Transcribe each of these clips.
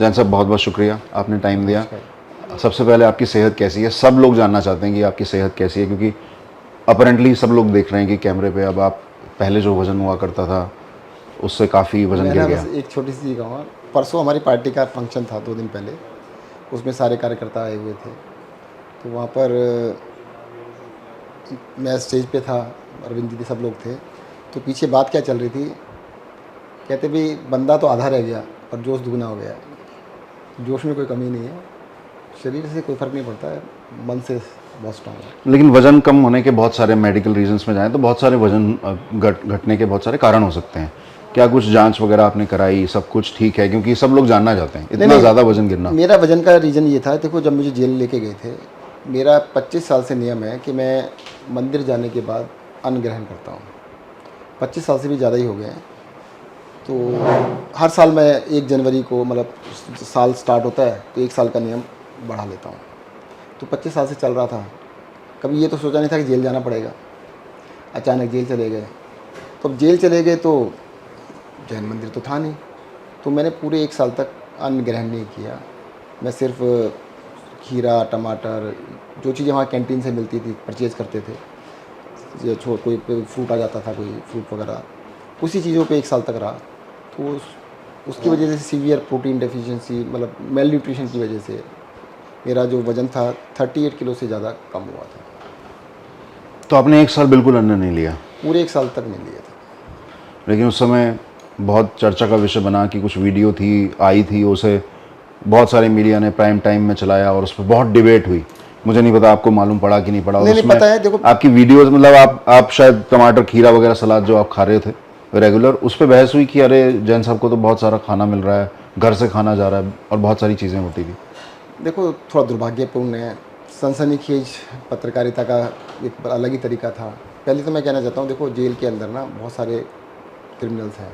जैन साहब बहुत बहुत शुक्रिया, आपने टाइम दिया। सबसे पहले आपकी सेहत कैसी है? सब लोग जानना चाहते हैं कि आपकी सेहत कैसी है, क्योंकि अपरेंटली सब लोग देख रहे हैं कि कैमरे पे अब आप पहले जो वज़न हुआ करता था उससे काफ़ी वज़न मैं गिर ना गया। बस एक छोटी सी चीज़ कहूँगा, परसों हमारी पार्टी का फंक्शन था 2 दिन पहले, उसमें सारे कार्यकर्ता आए हुए थे। तो वहाँ पर मैं स्टेज पे था, अरविंद दीदी सब लोग थे। तो पीछे बात क्या चल रही थी, कहते भाई बंदा तो आधा रह गया और जोश दुगना हो गया है। जोश में कोई कमी नहीं है, शरीर से कोई फ़र्क नहीं पड़ता है, मन से बहुत स्ट्रॉन्ग है। लेकिन वज़न कम होने के बहुत सारे मेडिकल रीजंस में जाएं तो बहुत सारे वज़न घटने के बहुत सारे कारण हो सकते हैं। क्या कुछ जांच वगैरह आपने कराई? सब कुछ ठीक है? क्योंकि सब लोग जानना चाहते हैं नहीं इतना ज़्यादा वज़न गिरना। मेरा वज़न का रीज़न ये था, देखो जब मुझे जेल लेके गए थे, मेरा 25 साल से नियम है कि मैं मंदिर जाने के बाद अन्न ग्रहण करता हूँ। 25 साल से भी ज़्यादा ही हो गए हैं। तो हर साल मैं 1 जनवरी को, मतलब साल स्टार्ट होता है तो 1 साल का नियम बढ़ा लेता हूँ। तो 25 साल से चल रहा था, कभी ये तो सोचा नहीं था कि जेल जाना पड़ेगा। अचानक जेल चले गए। तो अब जेल चले गए तो जैन मंदिर तो था नहीं, तो मैंने पूरे 1 साल तक अन्न ग्रहण नहीं किया। मैं सिर्फ खीरा, टमाटर, जो चीज़ें वहाँ कैंटीन से मिलती थी परचेज़ करते थे। ये कोई फ्रूट आ जाता था, कोई फ्रूट वगैरह, उसी चीज़ों पे 1 साल तक रहा। तो उसकी वजह से सीवियर प्रोटीन डेफिशिएंसी, मतलब मेल न्यूट्रिशन की वजह से मेरा जो वज़न था 38 किलो से ज़्यादा कम हुआ था। तो आपने 1 साल बिल्कुल अन्न नहीं लिया? पूरे 1 साल तक नहीं लिया था। लेकिन उस समय बहुत चर्चा का विषय बना कि कुछ वीडियो थी आई थी, उसे बहुत सारे मीडिया ने प्राइम टाइम में चलाया और उस पर बहुत डिबेट हुई। मुझे नहीं पता आपको मालूम पड़ा कि नहीं पड़ा। और नहीं उसमें पता है, देखो आपकी वीडियोस, मतलब आप शायद टमाटर, खीरा वगैरह सलाद जो आप खा रहे थे रेगुलर, उस पर बहस हुई कि अरे जैन साहब को तो बहुत सारा खाना मिल रहा है, घर से खाना जा रहा है और बहुत सारी चीज़ें होती थी। देखो थोड़ा दुर्भाग्यपूर्ण है, सनसनीखेज पत्रकारिता का एक अलग ही तरीका था। पहले तो मैं कहना चाहता हूँ, देखो जेल के अंदर ना बहुत सारे क्रिमिनल्स हैं।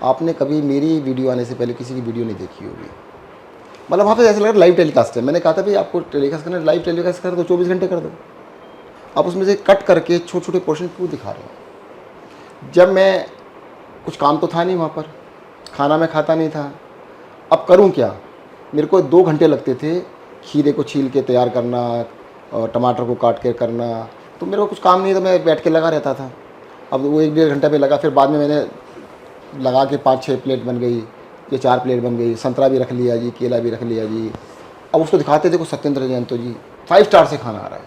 आपने कभी मेरी वीडियो आने से पहले किसी की वीडियो नहीं देखी होगी, मतलब वहाँ पे ऐसा लग रहा लाइव टेलीकास्ट है। मैंने कहा था भाई आपको टेलीकास्ट करना है, लाइव टेलीकास्ट कर दो, 24 घंटे कर दो। आप उसमें से कट करके छोटे छोटे पोर्शन क्यों दिखा रहे हो? जब मैं, कुछ काम तो था नहीं वहाँ पर, खाना मैं खाता नहीं था, अब करूँ क्या? मेरे को 2 घंटे लगते थे खीरे को छील के तैयार करना और टमाटर को काट के करना। तो मेरे को कुछ काम नहीं था, मैं बैठ के लगा रहता था। अब वो 1 डेढ़ घंटा पे लगा, फिर बाद में मैंने लगा के 5-6 प्लेट बन गई, ये 4 प्लेट बन गई, संतरा भी रख लिया जी, केला भी रख लिया जी। अब उसको दिखाते, देखो सत्येंद्र जैन तो जी 5 स्टार से खाना आ रहा है।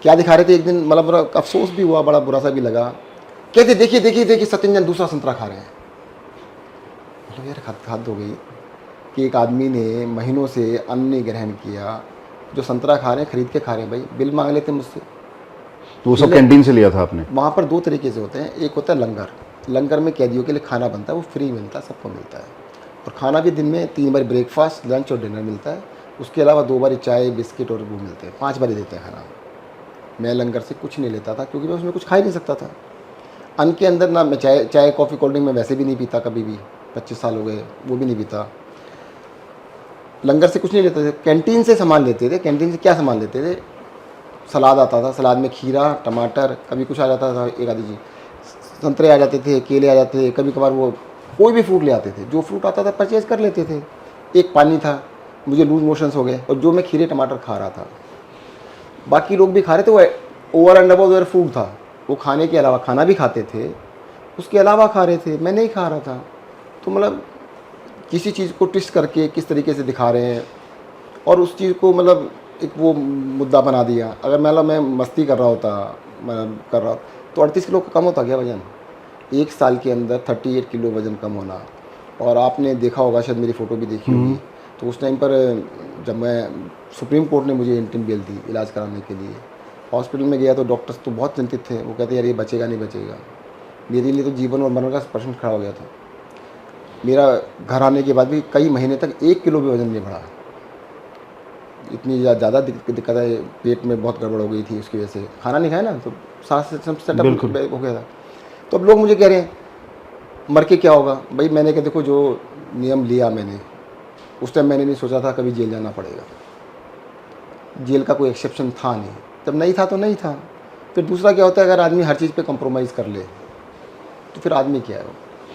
क्या दिखा रहे थे एक दिन, मतलब बड़ा अफसोस भी हुआ, बड़ा बुरा सा भी लगा। कहते देखिए देखिए देखिए सत्येंद्र जैन दूसरा संतरा खा रहे हैं। मतलब यार हद हो गई कि एक आदमी ने महीनों से अन्न नहीं ग्रहण किया, जो संतरा खा रहे हैं खरीद के खा रहे हैं। भाई बिल मांग लेते मुझसे। तो वो सब बिल कैंटीन से लिया था आपने? वहाँ पर 2 तरीके से होते हैं, एक होता है लंगर। लंगर में कैदियों के लिए खाना बनता है, वो फ्री मिलता है, सबको मिलता है। और खाना भी दिन में 3 बार ब्रेकफास्ट, लंच और डिनर मिलता है। उसके अलावा 2 बार चाय, बिस्किट और वो मिलते हैं, 5 बार देते हैं खाना। मैं लंगर से कुछ नहीं लेता था क्योंकि मैं उसमें कुछ खा ही नहीं सकता था। अन्न के अंदर ना, मैं चाय कॉफ़ी कोल्ड ड्रिंक में वैसे भी नहीं पीता कभी भी, 25 साल हो गए वो भी नहीं पीता। लंगर से कुछ नहीं लेते थे, कैंटीन से सामान लेते थे। कैंटीन से क्या सामान लेते थे? सलाद आता था, सलाद में खीरा, टमाटर, कभी कुछ आ जाता था, एक आधी चीज़, संतरे आ जाते थे, केले आ जाते थे, कभी कभार वो कोई भी फ्रूट ले आते थे। जो फ्रूट आता था परचेज़ कर लेते थे। एक पानी था, मुझे लूज मोशंस हो गए, और जो मैं खीरे टमाटर खा रहा था, बाकी लोग भी खा रहे थे, वो over and above their food था। वो खाने के अलावा खाना भी खाते थे, उसके अलावा खा रहे थे, मैं नहीं खा रहा था। तो मतलब किसी चीज़ को ट्विस्ट करके किस तरीके से दिखा रहे हैं, और उस चीज़ को मतलब एक वो मुद्दा बना दिया। अगर मैं मस्ती कर रहा होता, मैं कर रहा, तो 38 किलो कम होता क्या वज़न? 1 साल के अंदर 38 किलो वज़न कम होना। और आपने देखा होगा, शायद मेरी फ़ोटो भी देखी होगी, तो उस टाइम पर जब मैं, सुप्रीम कोर्ट ने मुझे इंटरिम बेल दी इलाज कराने के लिए, हॉस्पिटल में गया तो डॉक्टर्स तो बहुत चिंतित थे। वो कहते यार ये बचेगा नहीं बचेगा। मेरे लिए तो जीवन और मरण का प्रश्न खड़ा हो गया था। मेरा घर आने के बाद भी कई महीने तक 1 किलो भी वज़न नहीं बढ़ा। इतनी ज़्यादा दिक्कत है, पेट में बहुत गड़बड़ हो गई थी, उसकी वजह से खाना नहीं खाया ना, तो सांस सेटअप बिल्कुल। हो गया था। तो अब लोग मुझे कह रहे हैं मर के क्या होगा? भाई मैंने कहा देखो, जो नियम लिया मैंने, उस टाइम मैंने नहीं सोचा था कभी जेल जाना पड़ेगा। जेल का कोई एक्सेप्शन था नहीं, जब नहीं था तो नहीं था। फिर दूसरा क्या होता है, अगर आदमी हर चीज़ पे कॉम्प्रोमाइज़ कर ले तो फिर आदमी क्या है वो?